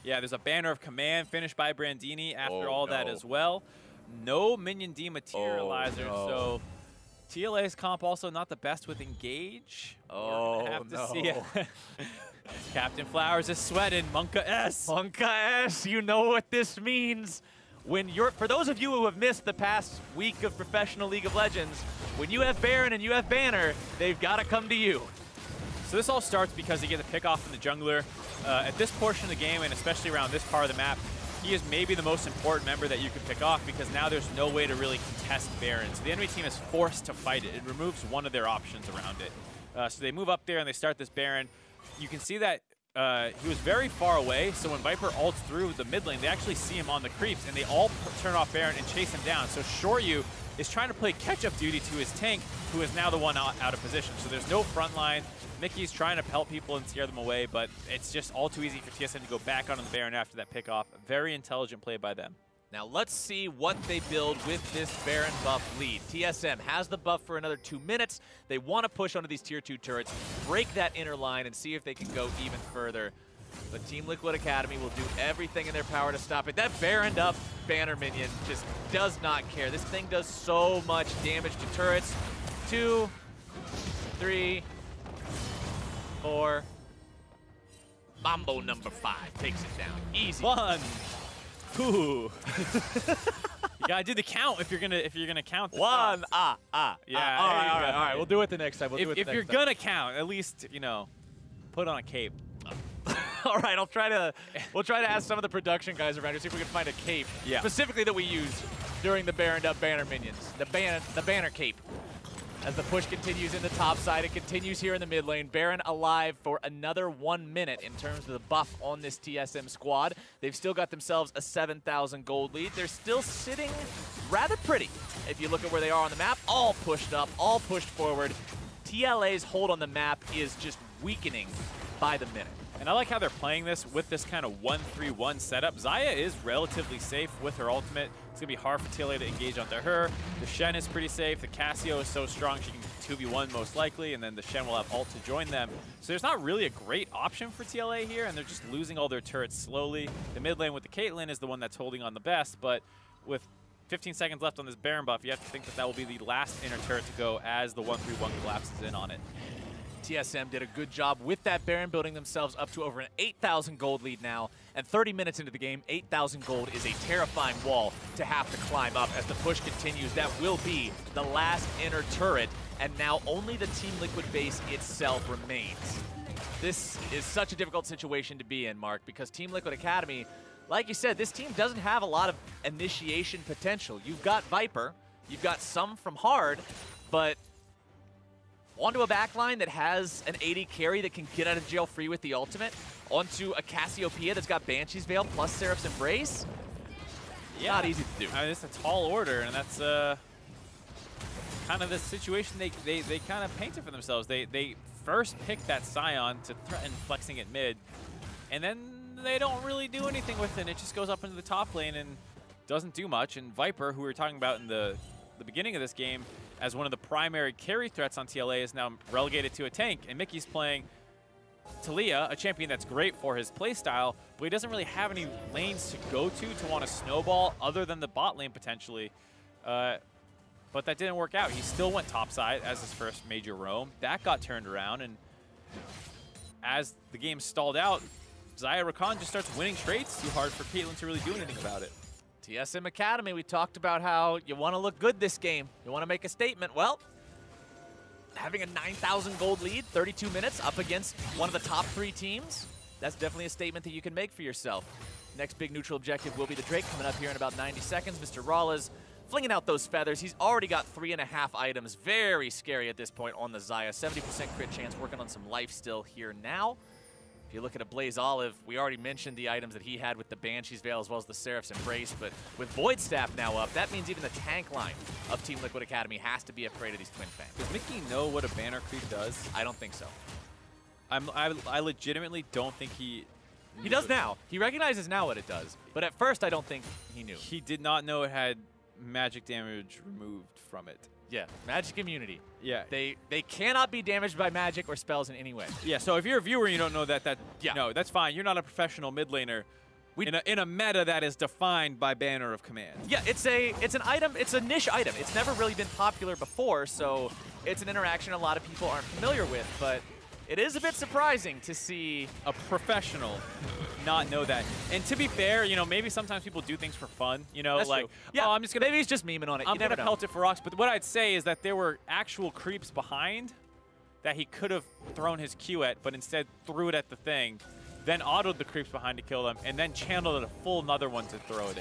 Yeah, there's a Banner of Command finished by Brandini after that as well. No minion dematerializer, so TLA's comp also not the best with engage. See it. Captain Flowers is sweating. Monka S. Monka S, you know what this means. When you're, for those of you who have missed the past week of professional League of Legends, when you have Baron and you have Banner, they've got to come to you. So this all starts because you get the pick off from the jungler. At this portion of the game, and especially around this part of the map, he is maybe the most important member that you can pick off, because now there's no way to really contest Baron. So the enemy team is forced to fight it. It removes one of their options around it. So they move up there and they start this Baron. You can see that he was very far away, so when Viper ults through the mid lane, they actually see him on the creeps, and they all turn off Baron and chase him down. So Shoryu is trying to play catch-up duty to his tank, who is now the one out of position. So there's no front line. Mickey's trying to help people and scare them away, but it's just all too easy for TSM to go back on the Baron after that pickoff. Very intelligent play by them. Now let's see what they build with this Baron buff lead. TSM has the buff for another 2 minutes. They want to push onto these tier 2 turrets, break that inner line, and see if they can go even further. But Team Liquid Academy will do everything in their power to stop it. That Baroned up banner minion just does not care. This thing does so much damage to turrets. 2, 3, 4. Mambo number 5 takes it down. Easy. 1. Ooh. You gotta do the count if you're gonna count. The 1. shots. Yeah. All right. We'll do it the next time. If you're gonna count, at least put on a cape. All right, we'll try to ask some of the production guys around here, see if we can find a cape specifically that we use during the Baroned up banner minions. The banner cape. As the push continues in the top side, it continues here in the mid lane. Baron alive for another 1 minute in terms of the buff on this TSM squad. They've still got themselves a 7,000 gold lead. They're still sitting rather pretty. If you look at where they are on the map, all pushed up, all pushed forward. TLA's hold on the map is just weakening by the minute. And I like how they're playing this with this kind of 1-3-1 setup. Xayah is relatively safe with her ultimate. It's going to be hard for TLA to engage onto her. The Shen is pretty safe. The Cassio is so strong she can 2v1 most likely, and then the Shen will have ult to join them. So there's not really a great option for TLA here, and they're just losing all their turrets slowly. The mid lane with the Caitlyn is the one that's holding on the best, but with 15 seconds left on this Baron buff, you have to think that that will be the last inner turret to go as the 1-3-1 collapses in on it. TSM did a good job with that Baron, building themselves up to over an 8,000 gold lead now. And 30 minutes into the game, 8,000 gold is a terrifying wall to have to climb up. As the push continues, that will be the last inner turret, and now only the Team Liquid base itself remains. This is such a difficult situation to be in, Mark, because Team Liquid Academy, like you said, this team doesn't have a lot of initiation potential. You've got Viper, you've got some from Hard, but onto a backline that has an 80 carry that can get out of jail free with the ultimate, onto a Cassiopeia that's got Banshee's Veil plus Seraph's Embrace. Yeah. Not easy to do. I mean, it's a tall order, and that's kind of the situation they kind of painted for themselves. They first picked that Scion to threaten flexing it mid, and then they don't really do anything with it. It just goes up into the top lane and doesn't do much. And Viper, who we were talking about in the beginning of this game as one of the primary carry threats on TLA, is now relegated to a tank. And Mickey's playing Talia, a champion that's great for his playstyle, but he doesn't really have any lanes to go to want to snowball other than the bot lane potentially. But that didn't work out. He still went topside as his first major roam. That got turned around, and as the game stalled out, Xayah Rakan just starts winning trades. Too hard for Caitlyn to really do anything about it. TSM Academy, we talked about how you want to look good this game. You want to make a statement. Well, having a 9,000 gold lead, 32 minutes up against one of the top 3 teams, that's definitely a statement that you can make for yourself. Next big neutral objective will be the Drake coming up here in about 90 seconds. Mr. Rawlez flinging out those feathers. He's already got 3.5 items. Very scary at this point on the Xayah. 70% crit chance, working on some life still here now. If you look at a Blaze Olive, we already mentioned the items that he had with the Banshee's Veil as well as the Seraph's Embrace, but with Void Staff now up, that means even the tank line of Team Liquid Academy has to be afraid of these Twin Fangs. Does Mickey know what a banner creep does? I don't think so. I legitimately don't think he does now. He recognizes now what it does, but at first I don't think he knew. He did not know it had magic damage removed from it. Yeah, magic immunity. Yeah. They cannot be damaged by magic or spells in any way. Yeah, so if you're a viewer and you don't know that, no, that's fine. You're not a professional mid laner in a meta that is defined by Banner of Command. Yeah, it's an item, it's a niche item. It's never really been popular before, so it's an interaction a lot of people aren't familiar with, but it is a bit surprising to see a professional not know that. And to be fair, maybe sometimes people do things for fun, That's like, true. Yeah, oh, I'm just gonna, maybe he's just memeing on it. I'm gonna pelt it for rocks. But what I'd say is that there were actual creeps behind that he could have thrown his Q at, but instead threw it at the thing, then autoed the creeps behind to kill them, and then channeled a full another one to throw it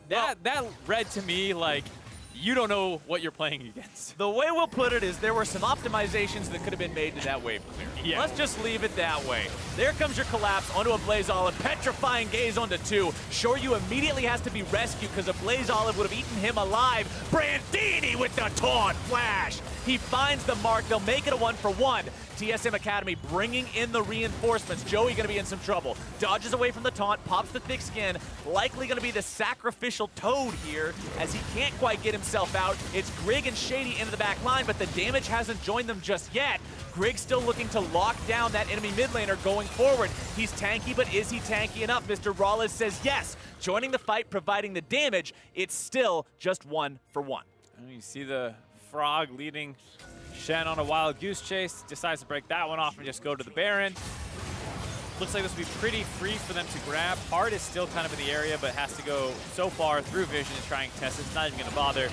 at. That read to me like, you don't know what you're playing against. The way we'll put it is there were some optimizations that could have been made to that wave clear. Yeah. Let's just leave it that way. There comes your collapse onto a Blaze Olive. Petrifying Gaze onto 2. Shoryu immediately has to be rescued because a Blaze Olive would have eaten him alive. Brand Brandini with the taunt flash. He finds the mark. They'll make it a 1-for-1. TSM Academy bringing in the reinforcements. Joey going to be in some trouble. Dodges away from the taunt, pops the thick skin. Likely going to be the sacrificial Toad here as he can't quite get himself out. It's Grig and Shady into the back line, but the damage hasn't joined them just yet. Grig still looking to lock down that enemy mid laner going forward. He's tanky, but is he tanky enough? Mr. Rawlins says yes. Joining the fight, providing the damage, it's still just 1-for-1. You see the Frog leading Shen on a wild goose chase, decides to break that one off and just go to the Baron. Looks like this will be pretty free for them to grab. Hard is still kind of in the area, but has to go so far through Vision to try and test it. It's not even going to bother.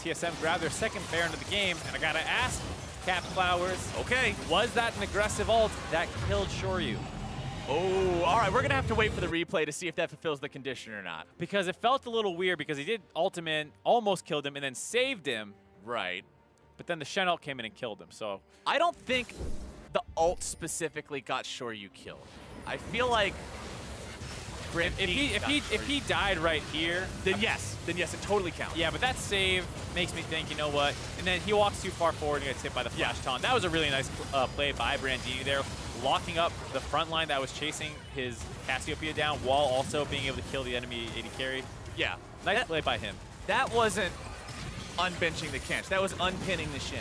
TSM grabbed their second Baron of the game, and I got to ask, Cap Flowers, okay, was that an aggressive ult that killed Shoryu? Oh, all right, we're going to have to wait for the replay to see if that fulfills the condition or not. Because it felt a little weird because he did ult him in, almost killed him, and then saved him. Right. But then the Shen ult came in and killed him, so. I don't think the ult specifically got Shoryu killed. I feel like if he died right here, then yes, it totally counts. Yeah, but that save makes me think, you know what? And then he walks too far forward and gets hit by the flash taunt. That was a really nice play by Brandini there, locking up the front line that was chasing his Cassiopeia down while also being able to kill the enemy AD carry. Yeah, nice play by him. That wasn't unbenching the Kench. That was unpinning the Shin.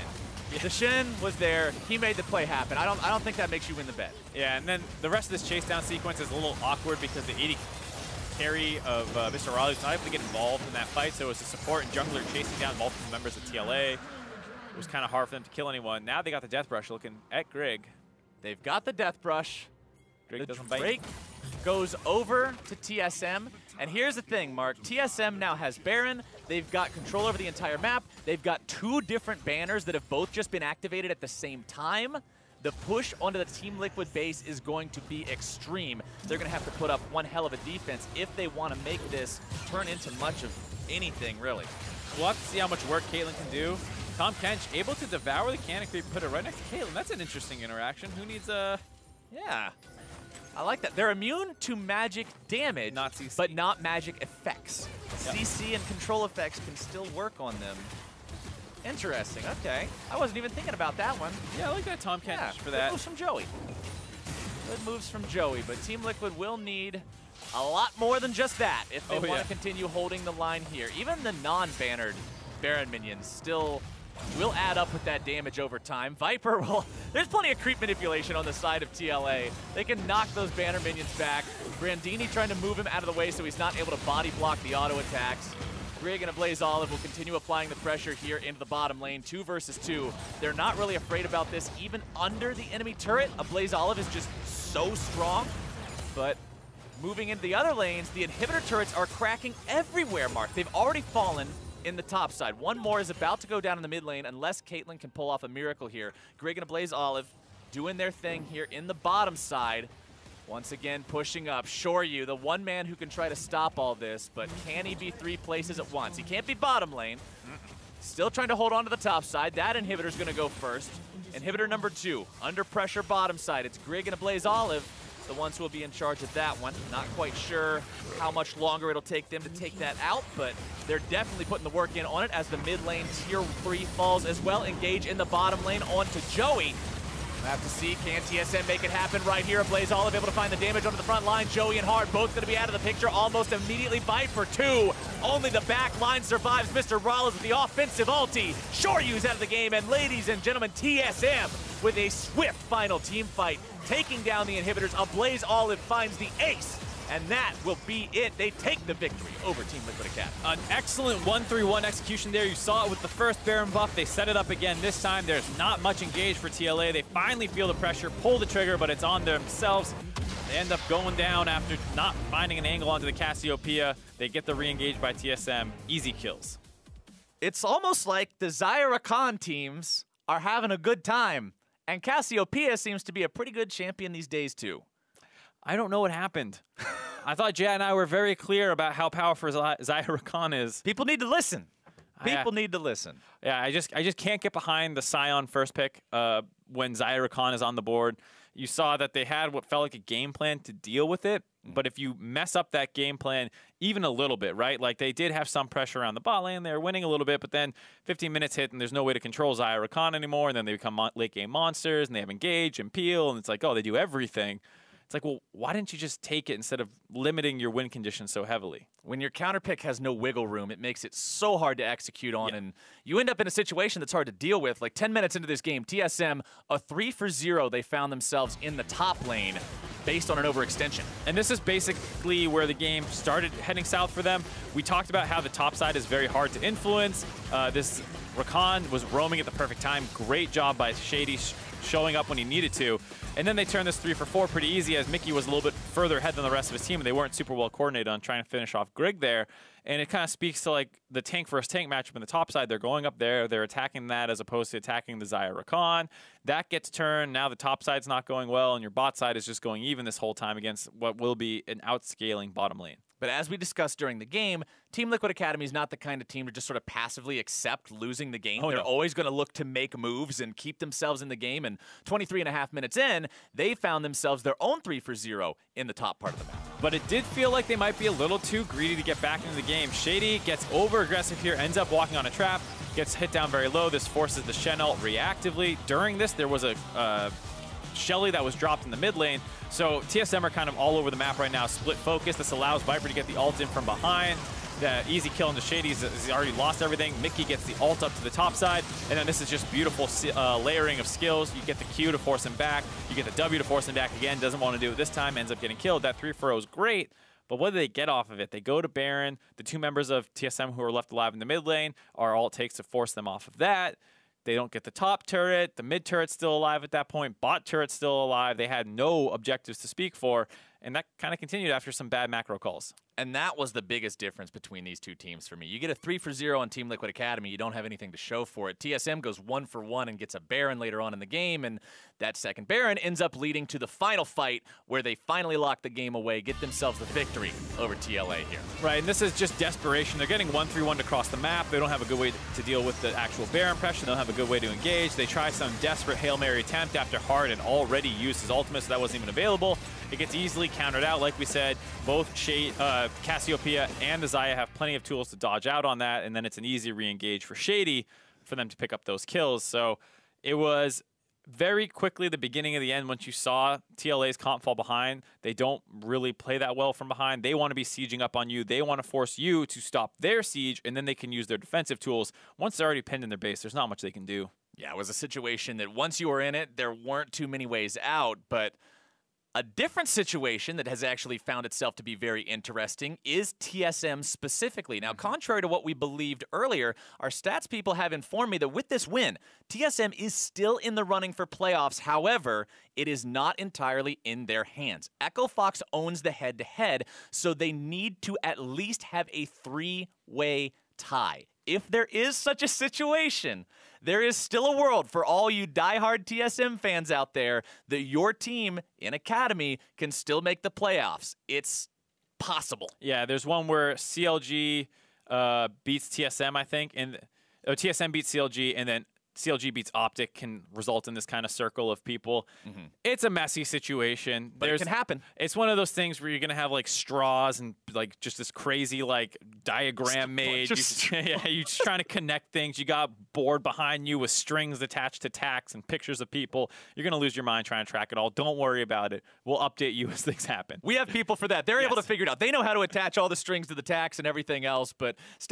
Yeah. The Shin was there. He made the play happen. I don't think that makes you win the bet. Yeah, and then the rest of this chase down sequence is a little awkward because the AD carry of Mr. Raleigh was not able to get involved in that fight, so it was a support and jungler chasing down multiple members of TLA. It was kind of hard for them to kill anyone. Now they got the Death Brush looking at Grig. They've got the Death Brush. Grig the Drake goes over to TSM. And here's the thing, Mark. TSM now has Baron. They've got control over the entire map. They've got 2 different banners that have both just been activated at the same time. The push onto the Team Liquid base is going to be extreme. They're going to have to put up one hell of a defense if they want to make this turn into much of anything, really. We'll have to see how much work Caitlyn can do. Tahm Kench able to devour the cannon creep, put it right next to Caitlyn. That's an interesting interaction. Who needs a... Yeah. I like that. They're immune to magic damage, not CC, but not magic effects. Yep. CC and control effects can still work on them. Interesting. Okay. I wasn't even thinking about that one. Yeah, I like that Tahm Kench for that. Good moves from Joey. Good moves from Joey, but Team Liquid will need a lot more than just that if they want to continue holding the line here. Even the non-bannered Baron minions still will add up with that damage over time. Viper will... There's plenty of creep manipulation on the side of TLA. They can knock those banner minions back. Brandini trying to move him out of the way so he's not able to body block the auto attacks. Grig and Ablaze Olive will continue applying the pressure here into the bottom lane. 2 versus 2. They're not really afraid about this even under the enemy turret. Ablaze Olive is just so strong. But moving into the other lanes, the inhibitor turrets are cracking everywhere, Mark. They've already fallen in the top side. One more is about to go down in the mid lane unless Caitlyn can pull off a miracle here. Grig and Ablaze Olive doing their thing here in the bottom side. Once again, pushing up. Shoryu, the one man who can try to stop all this, but can he be 3 places at once? He can't be bottom lane. Still trying to hold on to the top side. That inhibitor's going to go first. Inhibitor number 2, under pressure bottom side. It's Grig and Ablaze Olive, the ones who will be in charge of that one. Not quite sure how much longer it'll take them to take that out, but they're definitely putting the work in on it as the mid lane tier 3 falls as well. Engage in the bottom lane onto Joey. We'll have to see, can TSM make it happen right here? Ablaze Olive able to find the damage onto the front line. Joey and Hard both going to be out of the picture almost immediately. Viper 2. Only the back line survives. Mr. Rollins with the offensive ulti. Shoryu's out of the game, and ladies and gentlemen, TSM with a swift final team fight, taking down the inhibitors. Ablaze Olive finds the ace, and that will be it. They take the victory over Team Liquid Academy. An excellent 1-3-1 execution there. You saw it with the first Baron buff. They set it up again this time. There's not much engaged for TLA. They finally feel the pressure, pull the trigger, but it's on themselves. They end up going down after not finding an angle onto the Cassiopeia. They get the re-engaged by TSM. Easy kills. It's almost like the Xayah Rakan teams are having a good time, and Cassiopeia seems to be a pretty good champion these days too. I don't know what happened. I thought Jay and I were very clear about how powerful Xayah Rakan is. People need to listen. People need to listen. Yeah, I just can't get behind the Sion first pick when Xayah Rakan is on the board. You saw that they had what felt like a game plan to deal with it. But if you mess up that game plan even a little bit, right? Like they did have some pressure around the bot lane. They were winning a little bit, but then 15 minutes hit and there's no way to control Xayah Rakan anymore. And then they become late game monsters and they have Engage and Peel. And it's like, oh, they do everything. It's like, well, why didn't you just take it instead of limiting your win conditions so heavily? When your counter pick has no wiggle room, it makes it so hard to execute on, and you end up in a situation that's hard to deal with. Like 10 minutes into this game, TSM, a 3-for-0, they found themselves in the top lane based on an overextension. And this is basically where the game started heading south for them. We talked about how the top side is very hard to influence. This Rakan was roaming at the perfect time. Great job by Shady showing up when he needed to. And then they turned this 3-for-4 pretty easy as Mickey was a little bit further ahead than the rest of his team, and they weren't super well coordinated on trying to finish off Grig there. And it kind of speaks to like the tank versus tank matchup in the top side. They're going up there, they're attacking that as opposed to attacking the Xayah Rakan. That gets turned. Now the top side's not going well, and your bot side is just going even this whole time against what will be an outscaling bottom lane. But as we discussed during the game, Team Liquid Academy is not the kind of team to just sort of passively accept losing the game. They're always going to look to make moves and keep themselves in the game. And 23.5 minutes in, they found themselves their own 3-for-0 in the top part of the map. But it did feel like they might be a little too greedy to get back into the game. Shady gets over-aggressive here, ends up walking on a trap, gets hit down very low. This forces the Shen ult reactively. During this, there was a Shelly that was dropped in the mid lane. So TSM are kind of all over the map right now, split focus. This allows Viper to get the ult in from behind. The easy kill into Shady he's already lost everything. Mickey gets the ult up to the top side, and then this is just beautiful layering of skills. You get the Q to force him back. You get the W to force him back again. Doesn't want to do it this time. Ends up getting killed. That 3-for-0 is great. But what do they get off of it? They go to Baron. The two members of TSM who are left alive in the mid lane are all it takes to force them off of that. They don't get the top turret. The mid turret's still alive at that point. Bot turret's still alive. They had no objectives to speak for. And that kind of continued after some bad macro calls. And that was the biggest difference between these two teams for me. You get a 3-for-0 on Team Liquid Academy. You don't have anything to show for it. TSM goes 1-for-1 and gets a Baron later on in the game. And that second Baron ends up leading to the final fight where they finally lock the game away, get themselves the victory over TLA here. Right, and this is just desperation. They're getting 1-3-1 across the map. They don't have a good way to deal with the actual Baron pressure. They don't have a good way to engage. They try some desperate Hail Mary attempt after Hard had already used his ultimate, so that wasn't even available. It gets easily countered out. Like we said, both Cassiopeia and the Xayah have plenty of tools to dodge out on that, and then it's an easy re-engage for Shady for them to pick up those kills. So it was very quickly the beginning of the end. Once you saw TLA's comp fall behind, they don't really play that well from behind. They want to be sieging up on you. They want to force you to stop their siege, and then they can use their defensive tools. Once they're already pinned in their base, there's not much they can do. Yeah, it was a situation that once you were in it, there weren't too many ways out, but a different situation that has actually found itself to be very interesting is TSM specifically. Now, contrary to what we believed earlier, our stats people have informed me that with this win, TSM is still in the running for playoffs. However, it is not entirely in their hands. Echo Fox owns the head-to-head, so they need to at least have a 3-way tie. If there is such a situation, there is still a world for all you diehard TSM fans out there that your team in Academy can still make the playoffs. It's possible. Yeah, there's one where CLG beats TSM, I think, and TSM beats CLG, and then CLG beats Optic can result in this kind of circle of people. It's a messy situation. But it can happen. It's one of those things where you're going to have like straws and like just this crazy like diagram made. You're just trying to connect things. You got board behind you with strings attached to tacks and pictures of people. You're going to lose your mind trying to track it all. Don't worry about it. We'll update you as things happen. We have people for that. They're able to figure it out. They know how to attach all the strings to the tacks and everything else, but stay